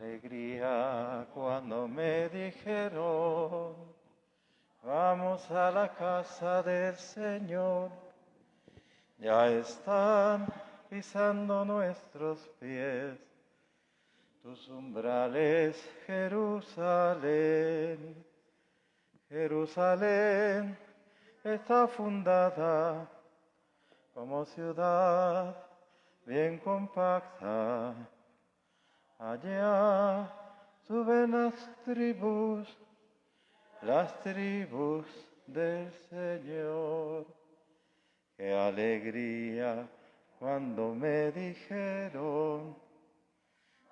alegría cuando me dijeron, vamos a la casa del Señor. Ya están pisando nuestros pies tus umbrales, Jerusalén. Jerusalén está fundada como ciudad bien compacta. Allá suben las tribus del Señor. Qué alegría cuando me dijeron,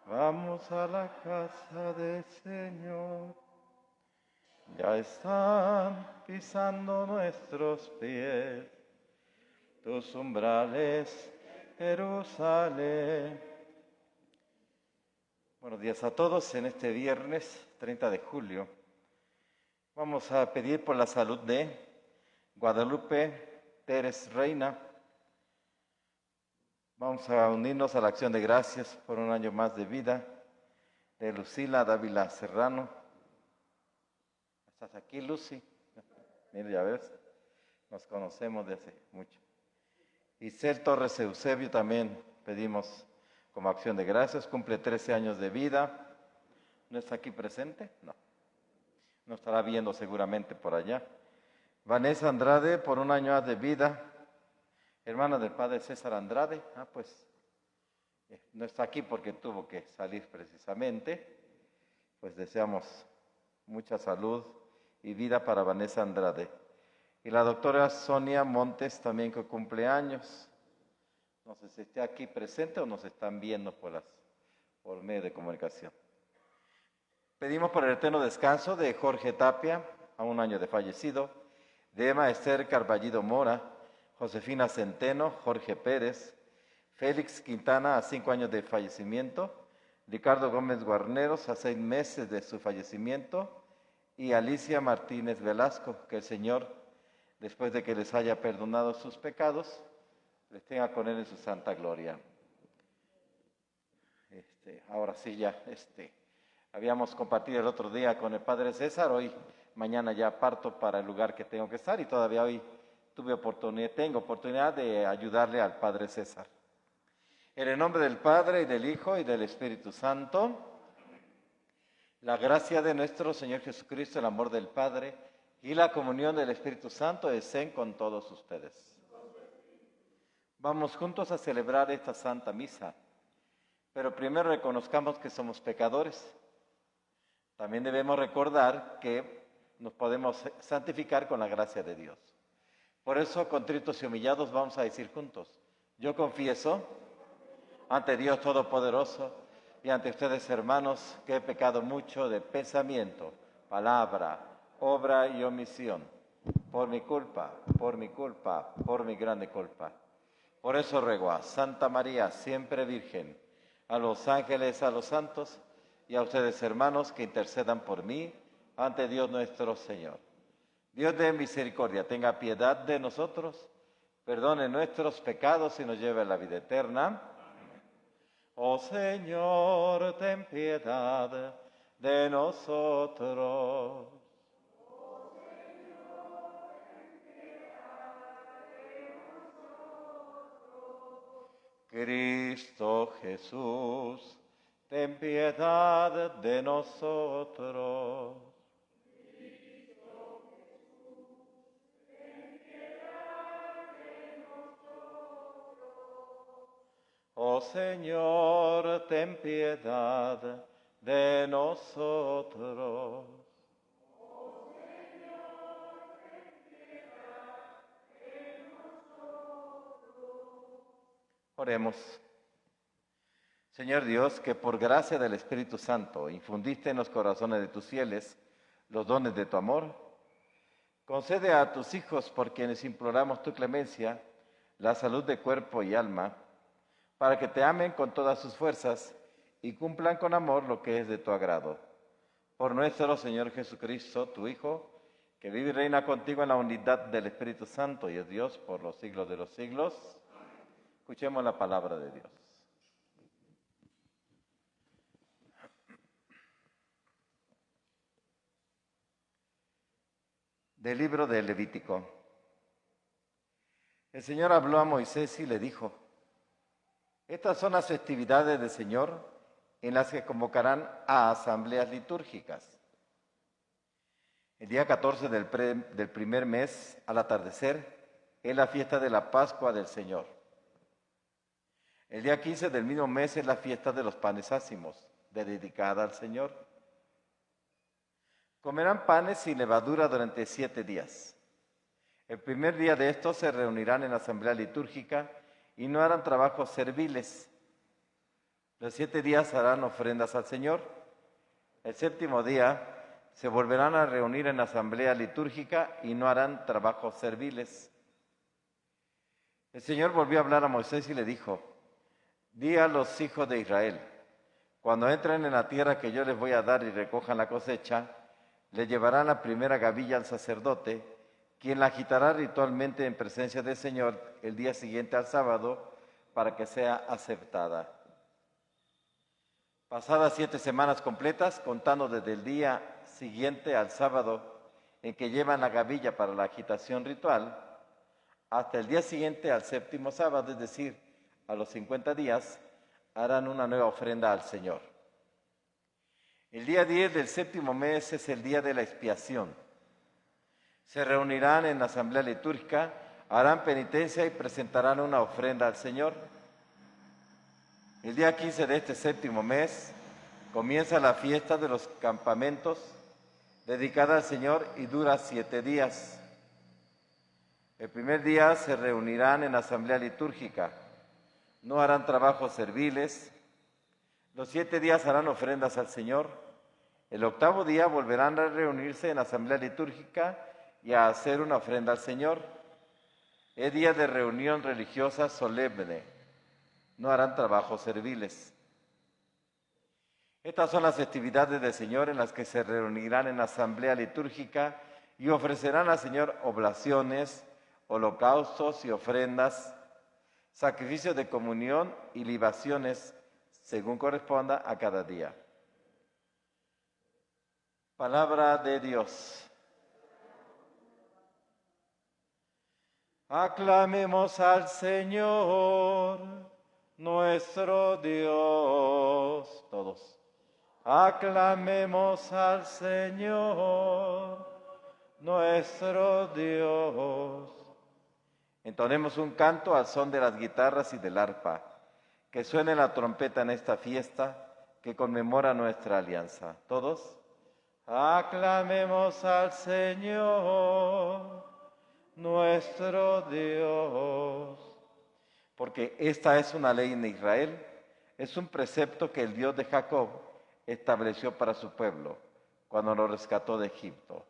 vamos a la casa del Señor. Ya están pisando nuestros pies tus umbrales, Jerusalén. Buenos días a todos. En este viernes 30 de julio vamos a pedir por la salud de Guadalupe Teres Reina. Vamos a unirnos a la acción de gracias por un año más de vida de Lucila Dávila Serrano. ¿Estás aquí, Lucy? Mira, ya ves, nos conocemos de hace mucho. Isel Torres Eusebio también pedimos como acción de gracias, cumple 13 años de vida. ¿No está aquí presente? No. No estará viendo seguramente por allá. Vanessa Andrade, por un año más de vida. Hermana del padre César Andrade. Pues no está aquí porque tuvo que salir precisamente. Pues deseamos mucha salud y vida para Vanessa Andrade. Y la doctora Sonia Montes también que cumple años. No sé si está aquí presente o nos están viendo por medio de comunicación. Pedimos por el eterno descanso de Jorge Tapia, a un año de fallecido, de Emma Esther Carballido Mora, Josefina Centeno, Jorge Pérez, Félix Quintana, a 5 años de fallecimiento, Ricardo Gómez Guarneros, a 6 meses de su fallecimiento, y Alicia Martínez Velasco, que el Señor, después de que les haya perdonado sus pecados, les tenga con él en su santa gloria. Ahora sí ya, habíamos compartido el otro día con el padre César, mañana ya parto para el lugar que tengo que estar y todavía hoy tengo oportunidad de ayudarle al padre César. En el nombre del Padre, y del Hijo, y del Espíritu Santo, la gracia de nuestro Señor Jesucristo, el amor del Padre y la comunión del Espíritu Santo estén con todos ustedes. Vamos juntos a celebrar esta Santa Misa, pero primero reconozcamos que somos pecadores. También debemos recordar que nos podemos santificar con la gracia de Dios. Por eso, contritos y humillados, vamos a decir juntos: yo confieso ante Dios Todopoderoso y ante ustedes, hermanos, que he pecado mucho de pensamiento, palabra, obra y omisión, por mi culpa, por mi grande culpa. Por eso ruego a Santa María, siempre Virgen, a los ángeles, a los santos y a ustedes, hermanos, que intercedan por mí ante Dios nuestro Señor. Dios de misericordia, tenga piedad de nosotros, perdone nuestros pecados y nos lleve a la vida eterna. Oh Señor, ten piedad de nosotros. Cristo Jesús, ten piedad de nosotros. Oh Señor, ten piedad de nosotros. Oh Señor, ten piedad de nosotros. Oremos. Señor Dios, que por gracia del Espíritu Santo infundiste en los corazones de tus fieles los dones de tu amor, concede a tus hijos, por quienes imploramos tu clemencia, la salud de cuerpo y alma, para que te amen con todas sus fuerzas y cumplan con amor lo que es de tu agrado. Por nuestro Señor Jesucristo, tu Hijo, que vive y reina contigo en la unidad del Espíritu Santo y es Dios por los siglos de los siglos. Escuchemos la palabra de Dios. Del libro de Levítico. El Señor habló a Moisés y le dijo: estas son las festividades del Señor en las que convocarán a asambleas litúrgicas. El día 14 del primer mes, al atardecer, es la fiesta de la Pascua del Señor. El día 15 del mismo mes es la fiesta de los panes ácimos, dedicada al Señor. Comerán panes sin levadura durante 7 días. El primer día de estos se reunirán en la asamblea litúrgica y no harán trabajos serviles. Los 7 días harán ofrendas al Señor. El séptimo día se volverán a reunir en la asamblea litúrgica y no harán trabajos serviles. El Señor volvió a hablar a Moisés y le dijo: di a los hijos de Israel, cuando entren en la tierra que yo les voy a dar y recojan la cosecha, le llevarán la primera gavilla al sacerdote, quien la agitará ritualmente en presencia del Señor el día siguiente al sábado, para que sea aceptada. Pasadas 7 semanas completas, contando desde el día siguiente al sábado en que llevan la gavilla para la agitación ritual, hasta el día siguiente al séptimo sábado, es decir, a los 50 días, harán una nueva ofrenda al Señor. El día 10 del séptimo mes es el día de la expiación. Se reunirán en la asamblea litúrgica, harán penitencia y presentarán una ofrenda al Señor. El día 15 de este séptimo mes comienza la fiesta de los campamentos, dedicada al Señor, y dura 7 días. El primer día se reunirán en la asamblea litúrgica, no harán trabajos serviles. Los 7 días harán ofrendas al Señor. El octavo día volverán a reunirse en la asamblea litúrgica y a hacer una ofrenda al Señor. Es día de reunión religiosa solemne. No harán trabajos serviles. Estas son las festividades del Señor en las que se reunirán en la asamblea litúrgica y ofrecerán al Señor oblaciones, holocaustos y ofrendas, sacrificios de comunión y libaciones, según corresponda a cada día. Palabra de Dios. Aclamemos al Señor, nuestro Dios. Todos. Aclamemos al Señor, nuestro Dios. Entonemos un canto al son de las guitarras y del arpa. Que suene la trompeta en esta fiesta que conmemora nuestra alianza. ¿Todos? Aclamemos al Señor, nuestro Dios. Porque esta es una ley en Israel, es un precepto que el Dios de Jacob estableció para su pueblo cuando lo rescató de Egipto.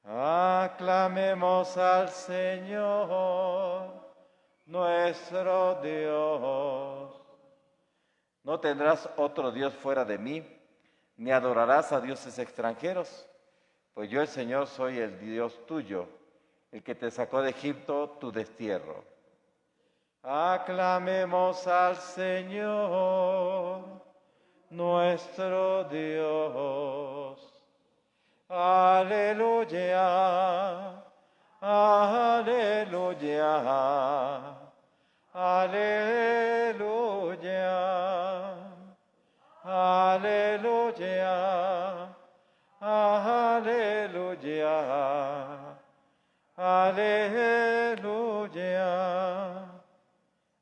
Aclamemos al Señor, nuestro Dios. No tendrás otro Dios fuera de mí, ni adorarás a dioses extranjeros, pues yo el Señor soy el Dios tuyo, el que te sacó de Egipto, tu destierro. Aclamemos al Señor, nuestro Dios. Aleluya, aleluya, aleluya, aleluya, aleluya, aleluya.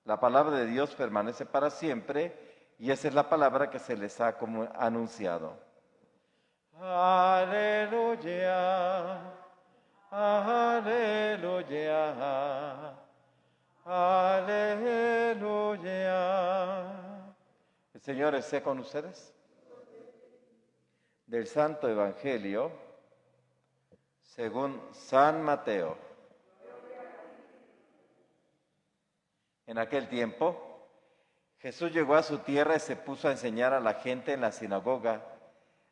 La palabra de Dios permanece para siempre y esa es la palabra que se les ha anunciado. Aleluya, aleluya, aleluya. El Señor esté con ustedes. Del Santo Evangelio según San Mateo. En aquel tiempo, Jesús llegó a su tierra y se puso a enseñar a la gente en la sinagoga,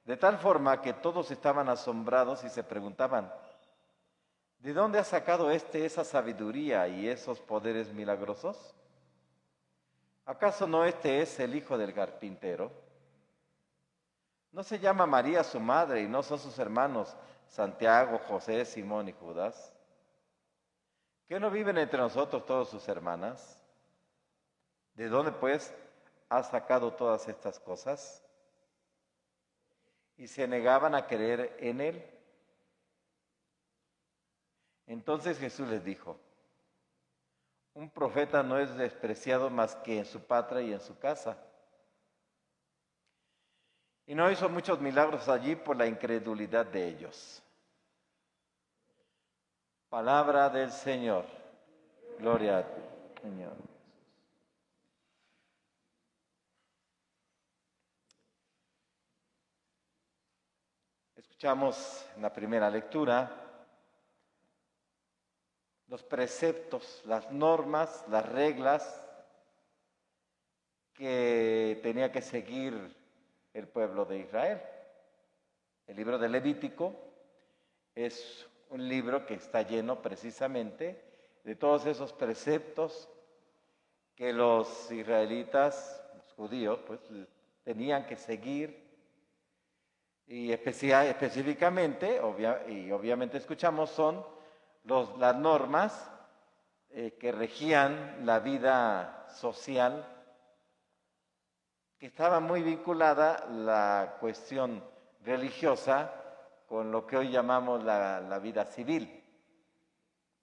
de tal forma que todos estaban asombrados y se preguntaban: ¿de dónde ha sacado esa sabiduría y esos poderes milagrosos? ¿Acaso no es el hijo del carpintero? ¿No se llama María su madre y no son sus hermanos Santiago, José, Simón y Judas, ¿que no viven entre nosotros todas sus hermanas? ¿De dónde pues ha sacado todas estas cosas? Y se negaban a creer en él. Entonces Jesús les dijo: un profeta no es despreciado más que en su patria y en su casa. Y no hizo muchos milagros allí por la incredulidad de ellos. Palabra del Señor. Gloria a ti, Señor. Escuchamos en la primera lectura los preceptos, las normas, las reglas que tenía que seguir el pueblo de Israel. El libro de Levítico es un libro que está lleno precisamente de todos esos preceptos que los israelitas, los judíos, pues tenían que seguir. Y específicamente, obviamente escuchamos, son las normas que regían la vida social, que estaba muy vinculada la cuestión religiosa con lo que hoy llamamos la vida civil.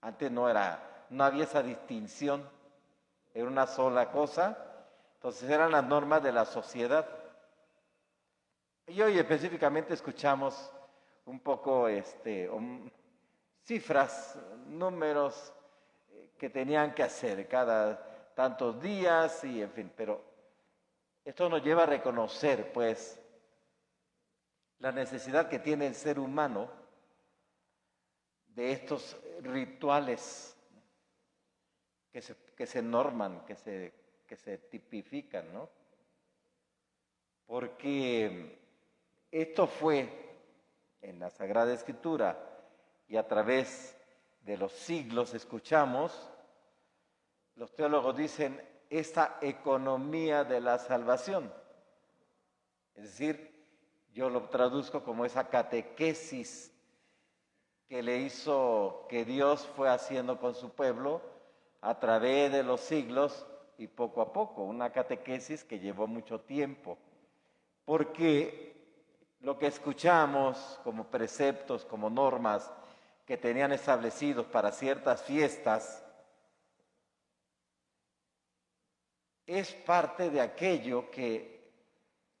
Antes no había esa distinción, era una sola cosa, entonces eran las normas de la sociedad. Y hoy específicamente escuchamos un poco cifras, números que tenían que hacer cada tantos días y en fin, pero esto nos lleva a reconocer pues la necesidad que tiene el ser humano de estos rituales que se norman, que se tipifican, ¿no? Porque esto fue en la Sagrada Escritura y a través de los siglos escuchamos, los teólogos dicen, esta economía de la salvación. Es decir, yo lo traduzco como esa catequesis que Dios fue haciendo con su pueblo a través de los siglos y poco a poco, una catequesis que llevó mucho tiempo, porque lo que escuchamos como preceptos, como normas que tenían establecidos para ciertas fiestas, es parte de aquello que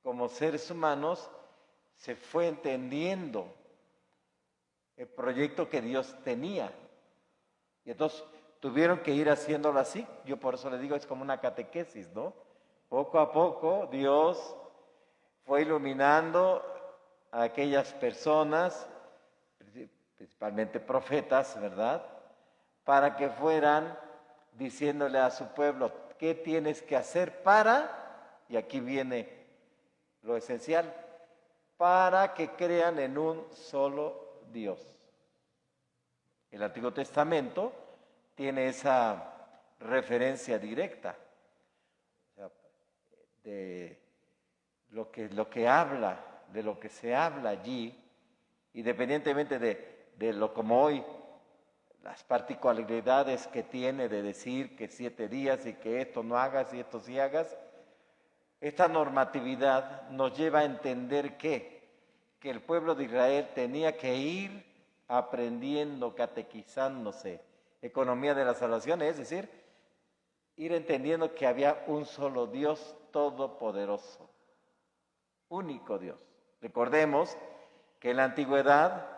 como seres humanos se fue entendiendo el proyecto que Dios tenía. Y entonces tuvieron que ir haciéndolo así. Yo por eso le digo, es como una catequesis, ¿no? Poco a poco Dios fue iluminando a aquellas personas, principalmente profetas, ¿verdad? Para que fueran diciéndole a su pueblo, ¿qué tienes que hacer para? Y aquí viene lo esencial, para que crean en un solo Dios. El Antiguo Testamento tiene esa referencia directa, o sea, de lo que habla, de lo que se habla allí, independientemente de lo como hoy, las particularidades que tiene de decir que 7 días y que esto no hagas y esto sí hagas, esta normatividad nos lleva a entender que el pueblo de Israel tenía que ir aprendiendo, catequizándose, economía de la salvación, es decir, ir entendiendo que había un solo Dios todopoderoso, único Dios. Recordemos que en la antigüedad,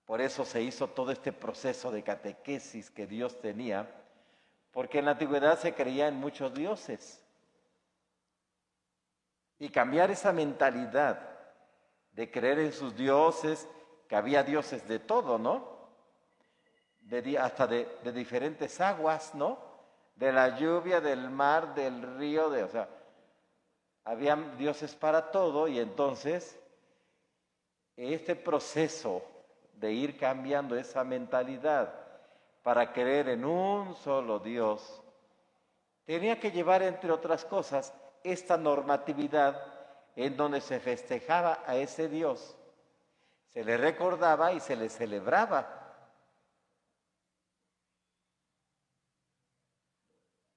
por eso se hizo todo este proceso de catequesis que Dios tenía, porque en la antigüedad se creía en muchos dioses. Y cambiar esa mentalidad de creer en sus dioses, que había dioses de todo, ¿no? Hasta de diferentes aguas, ¿no? De la lluvia, del mar, del río, o sea, había dioses para todo y entonces este proceso de ir cambiando esa mentalidad para creer en un solo Dios tenía que llevar, entre otras cosas, esta normatividad en donde se festejaba a ese Dios, se le recordaba y se le celebraba.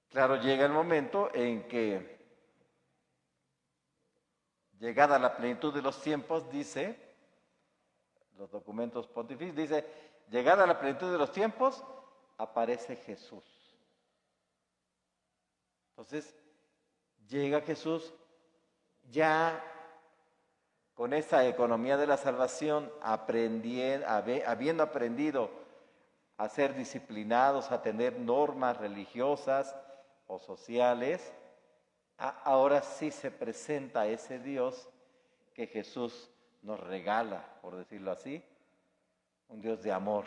Claro, llega el momento en que, llegada la plenitud de los tiempos, dice, los documentos pontificios, dice, llegada la plenitud de los tiempos, aparece Jesús. Entonces, llega Jesús ya con esta economía de la salvación, habiendo aprendido a ser disciplinados, a tener normas religiosas o sociales, ahora sí se presenta ese Dios que Jesús nos regala, por decirlo así, un Dios de amor.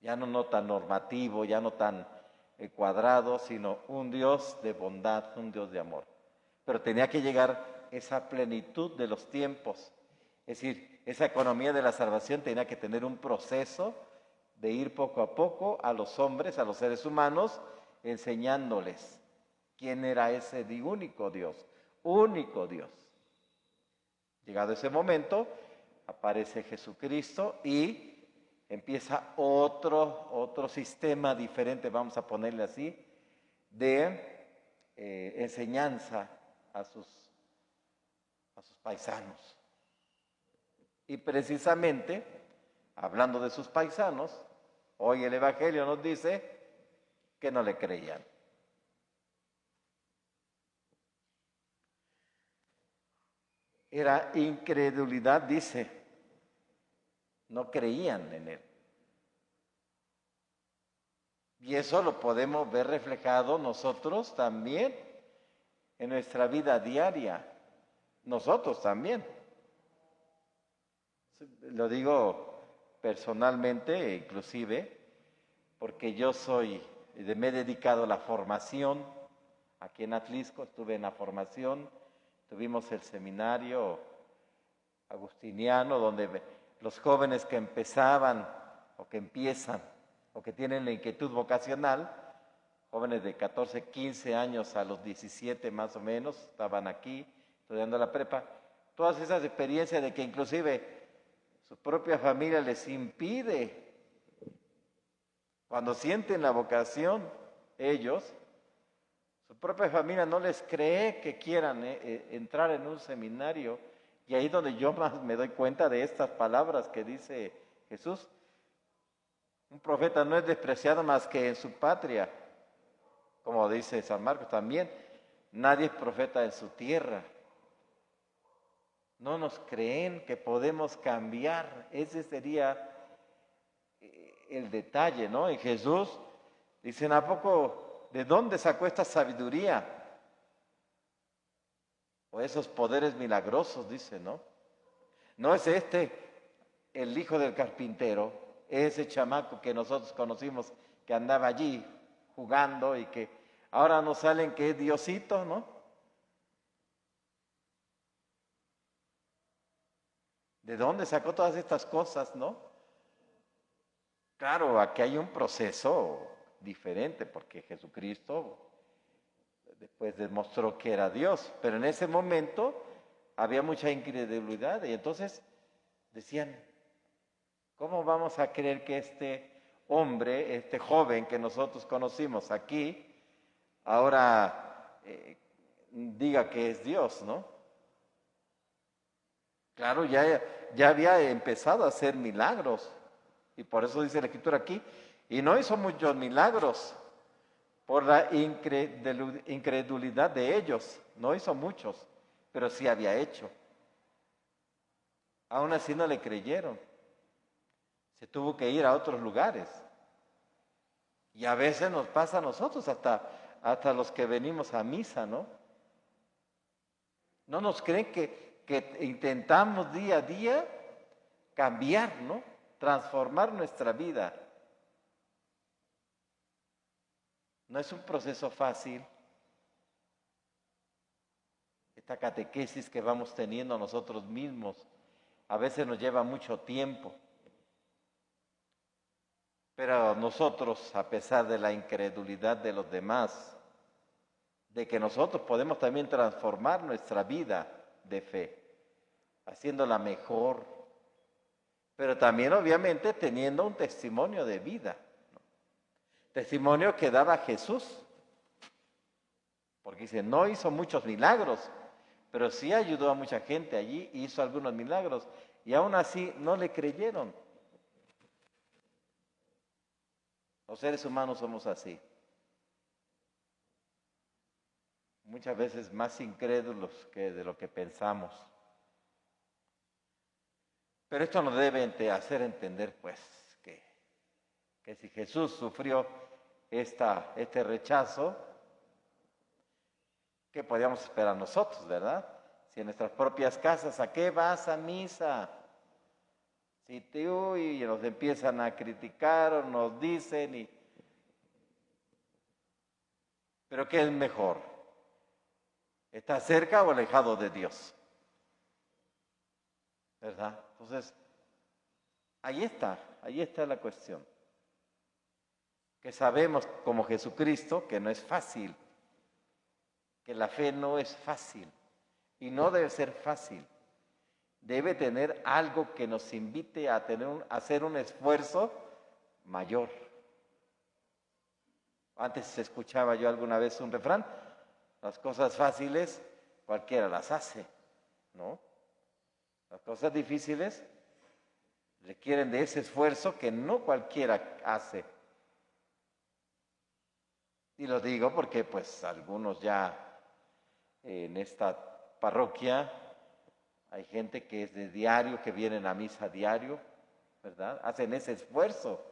Ya no tan normativo, ya no tan cuadrado, sino un Dios de bondad, un Dios de amor. Pero tenía que llegar esa plenitud de los tiempos. Es decir, esa economía de la salvación tenía que tener un proceso de ir poco a poco a los hombres, a los seres humanos, enseñándoles quién era ese único Dios, único Dios. Llegado ese momento, aparece Jesucristo y empieza otro sistema diferente, vamos a ponerle así, de enseñanza a sus paisanos. Y precisamente, hablando de sus paisanos, hoy el Evangelio nos dice que no le creían. Era incredulidad, dice, no creían en él. Y eso lo podemos ver reflejado nosotros también en nuestra vida diaria. Nosotros también. Lo digo personalmente, inclusive, porque yo me he dedicado a la formación. Aquí en Atlisco estuve en la formación, tuvimos el seminario agustiniano, donde los jóvenes que empezaban o que empiezan o que tienen la inquietud vocacional, jóvenes de 14, 15 años a los 17 más o menos, estaban aquí estudiando la prepa, todas esas experiencias de que inclusive su propia familia les impide, cuando sienten la vocación, ellos, su propia familia no les cree que quieran entrar en un seminario. Y ahí es donde yo más me doy cuenta de estas palabras que dice Jesús. Un profeta no es despreciado más que en su patria, como dice San Marcos también. Nadie es profeta en su tierra. No nos creen que podemos cambiar. Ese sería el detalle, ¿no? En Jesús dicen, ¿a poco de dónde sacó esta sabiduría? O esos poderes milagrosos, dice, ¿no? No es el hijo del carpintero, ese chamaco que nosotros conocimos que andaba allí jugando y que ahora nos salen que es Diosito, ¿no? ¿De dónde sacó todas estas cosas, no? Claro, aquí hay un proceso diferente porque Jesucristo después demostró que era Dios, pero en ese momento había mucha incredulidad y entonces decían, ¿cómo vamos a creer que este hombre, este joven que nosotros conocimos aquí, ahora diga que es Dios, ¿no? Claro, ya había empezado a hacer milagros. Y por eso dice la Escritura aquí, y no hizo muchos milagros por la incredulidad de ellos. No hizo muchos, pero sí había hecho. Aún así no le creyeron. Se tuvo que ir a otros lugares. Y a veces nos pasa a nosotros, hasta los que venimos a misa, ¿no? No nos creen que intentamos día a día cambiar, ¿no? Transformar nuestra vida. No es un proceso fácil. Esta catequesis que vamos teniendo nosotros mismos a veces nos lleva mucho tiempo. Pero nosotros, a pesar de la incredulidad de los demás, de que nosotros podemos también transformar nuestra vida de fe, haciéndola mejor, pero también obviamente teniendo un testimonio de vida, ¿no? Testimonio que daba Jesús, porque dice, no hizo muchos milagros, pero sí ayudó a mucha gente allí, hizo algunos milagros, y aún así no le creyeron. Los seres humanos somos así. Muchas veces más incrédulos que de lo que pensamos. Pero esto nos debe hacer entender, pues, que si Jesús sufrió este rechazo, ¿qué podíamos esperar nosotros, verdad? Si en nuestras propias casas, ¿a qué vas a misa? Si tú y nos empiezan a criticar o nos dicen, ¿pero qué es mejor? ¿Estar cerca o alejado de Dios? ¿Verdad? Entonces, ahí está la cuestión. Que sabemos como Jesucristo que no es fácil, que la fe no es fácil y no debe ser fácil. Debe tener algo que nos invite a hacer un esfuerzo mayor. Antes escuchaba yo alguna vez un refrán, las cosas fáciles cualquiera las hace, ¿no? Las cosas difíciles requieren de ese esfuerzo que no cualquiera hace. Y lo digo porque pues algunos ya en esta parroquia hay gente que es de diario, que vienen a misa diario, ¿verdad? Hacen ese esfuerzo.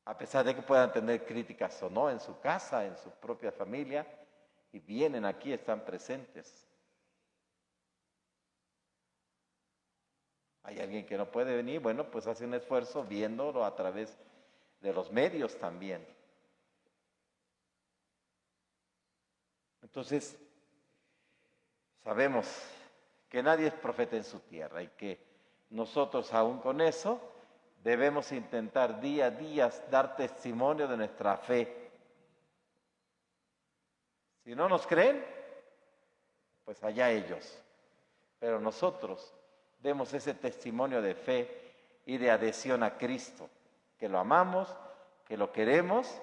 A pesar de que puedan tener críticas o no en su casa, en su propia familia, y vienen aquí, están presentes. Hay alguien que no puede venir, bueno, pues hace un esfuerzo viéndolo a través de los medios también. Entonces, sabemos que nadie es profeta en su tierra y que nosotros aún con eso debemos intentar día a día dar testimonio de nuestra fe. Si no nos creen, pues allá ellos. Pero nosotros demos ese testimonio de fe y de adhesión a Cristo, que lo amamos, que lo queremos,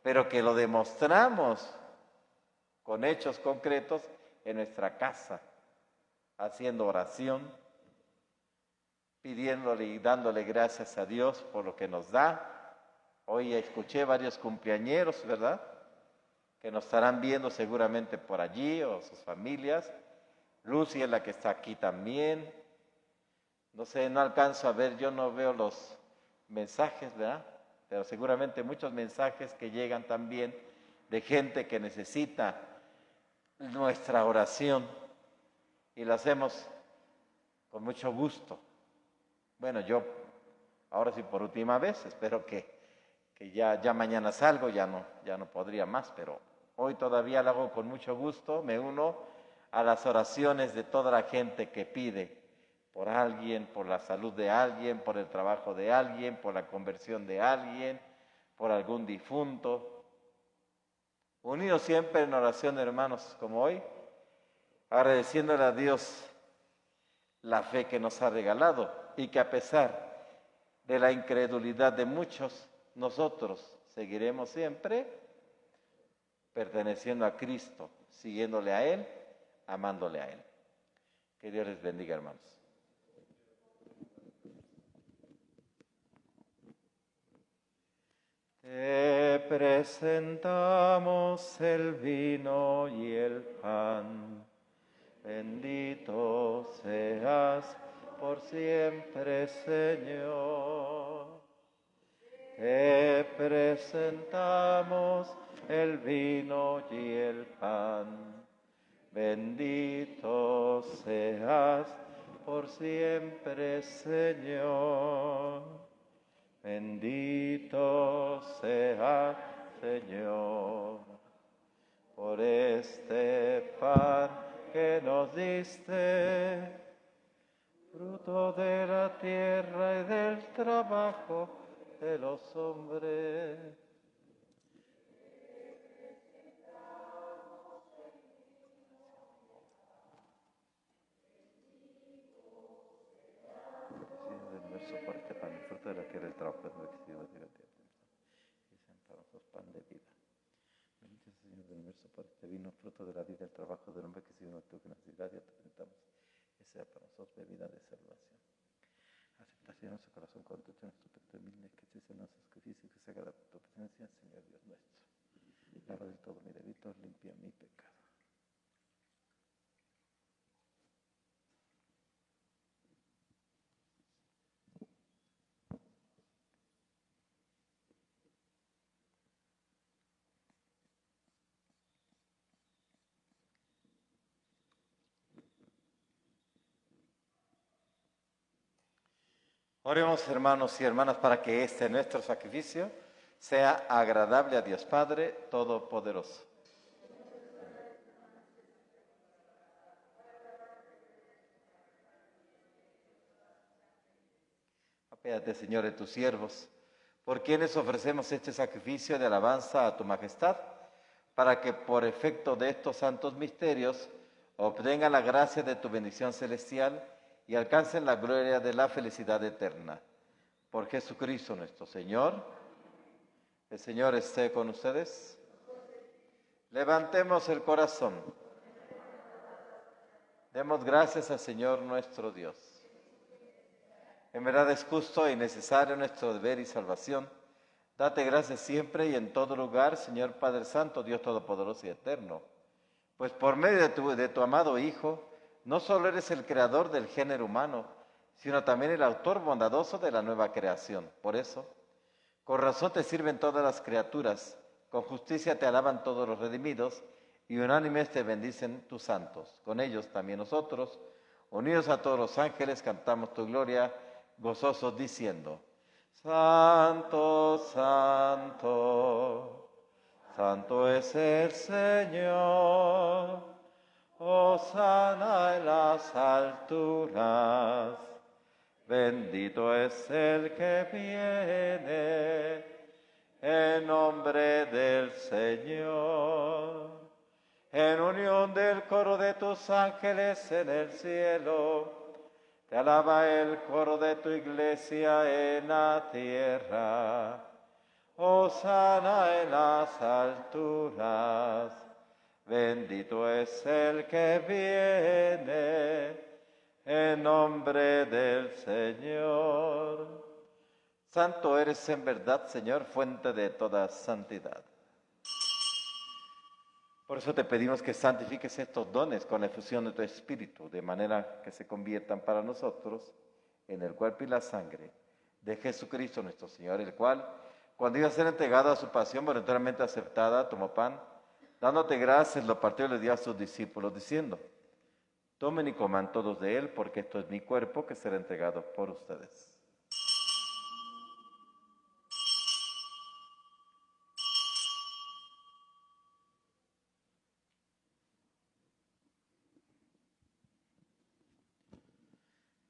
pero que lo demostramos con hechos concretos en nuestra casa, haciendo oración, pidiéndole y dándole gracias a Dios por lo que nos da. Hoy escuché varios cumpleañeros, ¿verdad?, que nos estarán viendo seguramente por allí o sus familias. Lucy es la que está aquí también. No sé, no alcanzo a ver, yo no veo los mensajes, ¿verdad? Pero seguramente muchos mensajes que llegan también de gente que necesita nuestra oración y lo hacemos con mucho gusto. Bueno, yo ahora sí por última vez, espero que ya mañana salgo, ya no podría más, pero hoy todavía lo hago con mucho gusto, me uno a las oraciones de toda la gente que pide por alguien, por la salud de alguien, por el trabajo de alguien, por la conversión de alguien, por algún difunto. Unidos siempre en oración, hermanos, como hoy, agradeciéndole a Dios la fe que nos ha regalado y que a pesar de la incredulidad de muchos, nosotros seguiremos siempre perteneciendo a Cristo, siguiéndole a Él, amándole a Él. Que Dios les bendiga, hermanos. Te presentamos el vino y el pan. Bendito seas por siempre, Señor. Te presentamos el vino y el pan. Bendito seas por siempre, Señor. Bendito seas, Señor, por este pan que nos diste, fruto de la tierra y del trabajo de los hombres. que era el trabajo de nuestro que se iba a tirar. Y sean para nosotros pan de vida. Bendito es el Señor del universo por este vino, fruto de la vida, el trabajo del hombre que se vino a tu necesidad y te presentamos. Que sea para nosotros bebida de salvación. Aceptación en nuestro corazón con tu nuestro pecado humilde, que se sea nuestro sacrificio, que se haga tu presencia, Señor Dios nuestro. Lava del todo mi delito, limpia mi pecado. Oremos, hermanos y hermanas, para que este nuestro sacrificio sea agradable a Dios Padre Todopoderoso. Apéate, Señor, de tus siervos, por quienes ofrecemos este sacrificio de alabanza a tu majestad, para que por efecto de estos santos misterios obtengan la gracia de tu bendición celestial y alcancen la gloria de la felicidad eterna. Por Jesucristo nuestro Señor. El Señor esté con ustedes. Levantemos el corazón. Demos gracias al Señor nuestro Dios. En verdad es justo y necesario nuestro deber y salvación. Date gracias siempre y en todo lugar, Señor Padre Santo, Dios Todopoderoso y Eterno. Pues por medio de tu amado Hijo, no solo eres el creador del género humano, sino también el autor bondadoso de la nueva creación. Por eso, con razón te sirven todas las criaturas, con justicia te alaban todos los redimidos, y unánimes te bendicen tus santos. Con ellos también nosotros, unidos a todos los ángeles, cantamos tu gloria, gozosos diciendo: Santo, santo, santo es el Señor. Hosana en las alturas, bendito es el que viene en nombre del Señor. En unión del coro de tus ángeles en el cielo, te alaba el coro de tu iglesia en la tierra. Hosana en las alturas, bendito es el que viene en nombre del Señor. Santo eres en verdad, Señor, fuente de toda santidad. Por eso te pedimos que santifiques estos dones con la efusión de tu Espíritu, de manera que se conviertan para nosotros en el cuerpo y la sangre de Jesucristo nuestro Señor, el cual, cuando iba a ser entregado a su pasión voluntariamente aceptada, tomó pan, dándote gracias, lo partió y le dio a sus discípulos, diciendo: tomen y coman todos de él, porque esto es mi cuerpo que será entregado por ustedes.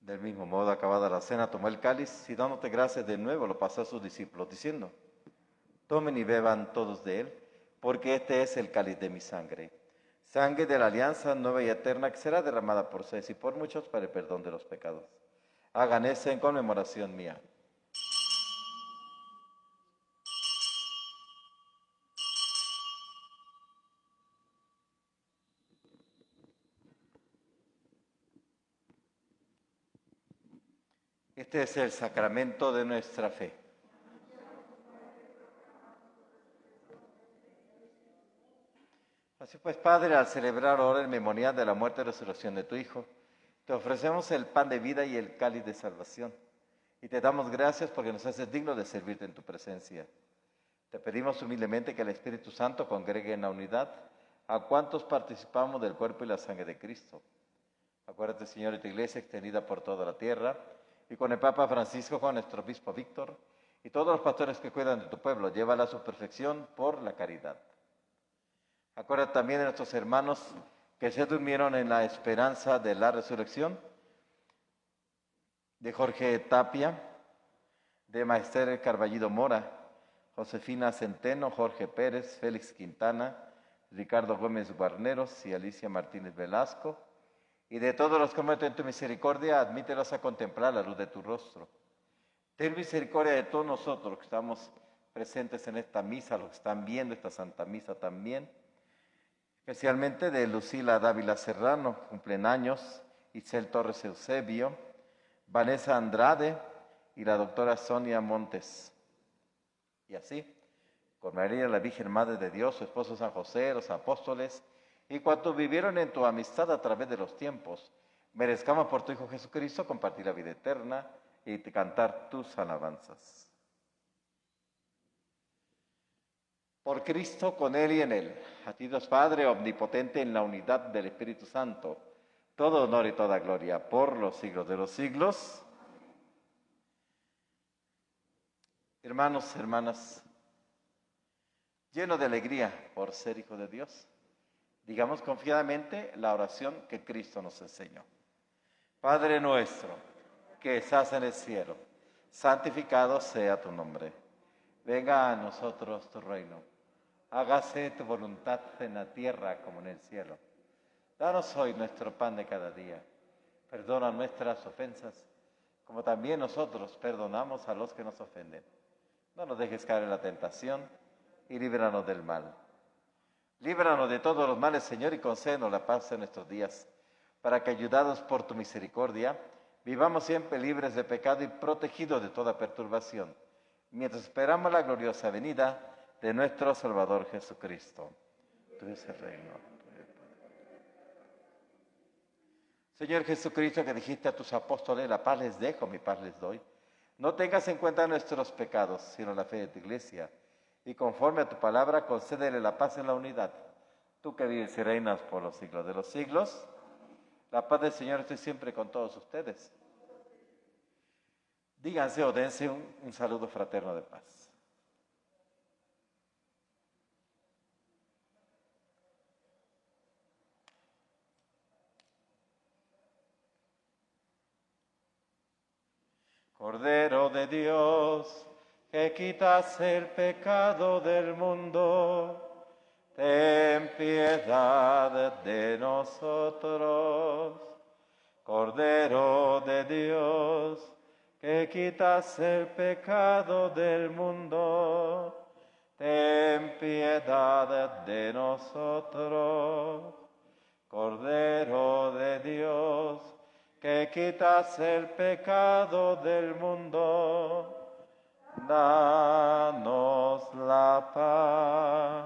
Del mismo modo, acabada la cena, tomó el cáliz y dándote gracias de nuevo, lo pasó a sus discípulos, diciendo: tomen y beban todos de él, porque este es el cáliz de mi sangre, sangre de la alianza nueva y eterna que será derramada por ustedes y por muchos para el perdón de los pecados. Hagan eso en conmemoración mía. Este es el sacramento de nuestra fe. Así pues, Padre, al celebrar ahora el memorial de la muerte y resurrección de tu Hijo, te ofrecemos el pan de vida y el cáliz de salvación. Y te damos gracias porque nos haces dignos de servirte en tu presencia. Te pedimos humildemente que el Espíritu Santo congregue en la unidad a cuantos participamos del cuerpo y la sangre de Cristo. Acuérdate, Señor, de tu iglesia extendida por toda la tierra, y con el Papa Francisco, con nuestro obispo Víctor, y todos los pastores que cuidan de tu pueblo, llévala a su perfección por la caridad. Acuérdate también de nuestros hermanos que se durmieron en la esperanza de la resurrección, de Jorge Tapia, de Maester Carballido Mora, Josefina Centeno, Jorge Pérez, Félix Quintana, Ricardo Gómez Guarneros y Alicia Martínez Velasco, y de todos los que cometen tu misericordia, admítelos a contemplar la luz de tu rostro. Ten misericordia de todos nosotros que estamos presentes en esta misa, los que están viendo esta Santa Misa también, especialmente de Lucila Dávila Serrano, cumplen años, Isel Torres Eusebio, Vanessa Andrade y la doctora Sonia Montes. Y así, con María la Virgen Madre de Dios, su esposo San José, los apóstoles, y cuantos vivieron en tu amistad a través de los tiempos, merezcamos por tu Hijo Jesucristo compartir la vida eterna y cantar tus alabanzas. Por Cristo, con Él y en Él, a ti Dios Padre omnipotente en la unidad del Espíritu Santo, todo honor y toda gloria por los siglos de los siglos. Hermanos, hermanas, lleno de alegría por ser hijo de Dios, digamos confiadamente la oración que Cristo nos enseñó. Padre nuestro, que estás en el cielo, santificado sea tu nombre. Venga a nosotros tu reino. Hágase tu voluntad en la tierra como en el cielo. Danos hoy nuestro pan de cada día. Perdona nuestras ofensas, como también nosotros perdonamos a los que nos ofenden. No nos dejes caer en la tentación y líbranos del mal. Líbranos de todos los males, Señor, y concédenos la paz en nuestros días, para que, ayudados por tu misericordia, vivamos siempre libres de pecado y protegidos de toda perturbación, mientras esperamos la gloriosa venida de nuestro Salvador Jesucristo. Tuyo es el reino. Señor Jesucristo, que dijiste a tus apóstoles, la paz les dejo, mi paz les doy. No tengas en cuenta nuestros pecados, sino la fe de tu iglesia. Y conforme a tu palabra, concédele la paz en la unidad. Tú que vives y reinas por los siglos de los siglos, la paz del Señor esté siempre con todos ustedes. Díganse o dense un saludo fraterno de paz. Cordero de Dios, que quitas el pecado del mundo, ten piedad de nosotros. Cordero de Dios, que quitas el pecado del mundo, ten piedad de nosotros. Cordero de Dios, que quitas el pecado del mundo, danos la paz.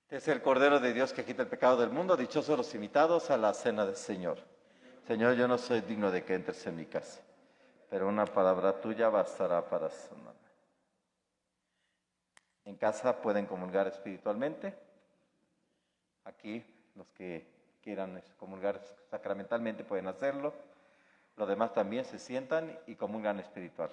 Este es el Cordero de Dios que quita el pecado del mundo. Dichosos los invitados a la cena del Señor. Señor, yo no soy digno de que entres en mi casa, pero una palabra tuya bastará para sanarme. En casa pueden comulgar espiritualmente. Aquí, los que quieran comulgar sacramentalmente pueden hacerlo. Los demás también se sientan y comulgan espiritual.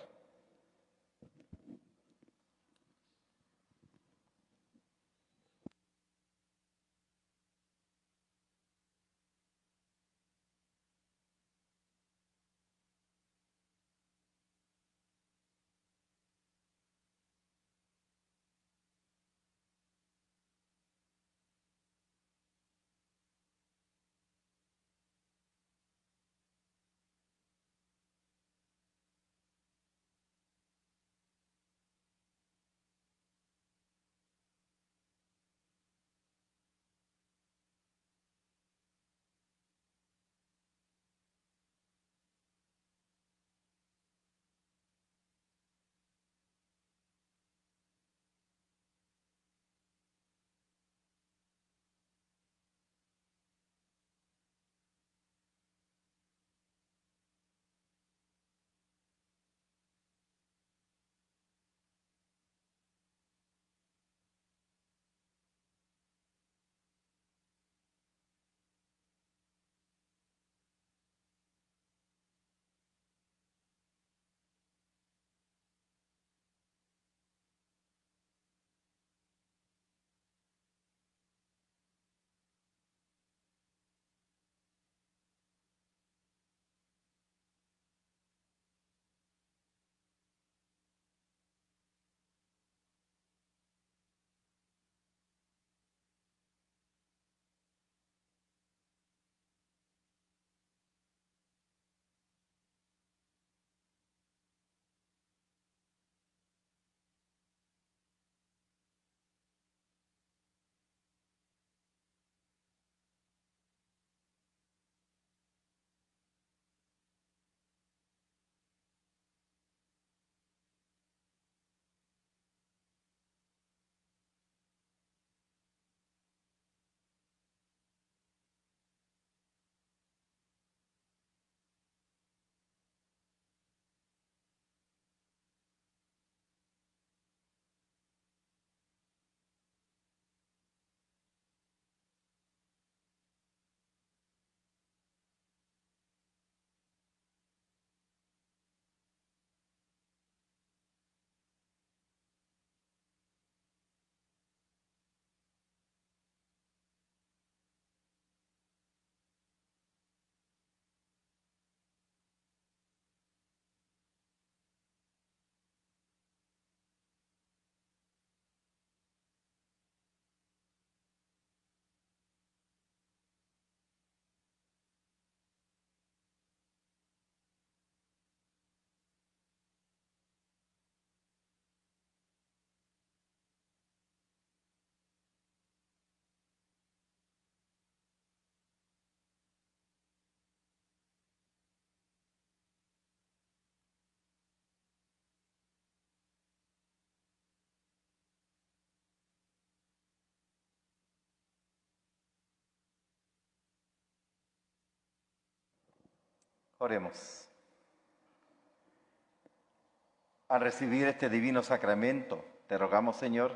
Oremos. Al recibir este divino sacramento, te rogamos, Señor,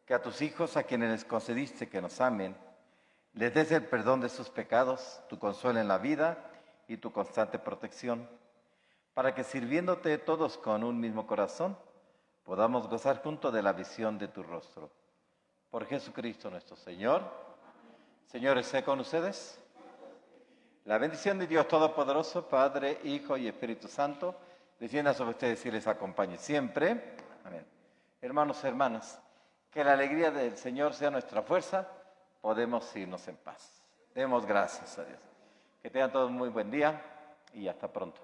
que a tus hijos, a quienes les concediste que nos amen, les des el perdón de sus pecados, tu consuelo en la vida y tu constante protección, para que sirviéndote todos con un mismo corazón, podamos gozar juntos de la visión de tu rostro. Por Jesucristo nuestro Señor. Señor, esté con ustedes. La bendición de Dios Todopoderoso, Padre, Hijo y Espíritu Santo, descienda sobre ustedes y les acompañe siempre. Amén. Hermanos, hermanas, que la alegría del Señor sea nuestra fuerza, podemos irnos en paz. Demos gracias a Dios. Que tengan todos muy buen día y hasta pronto.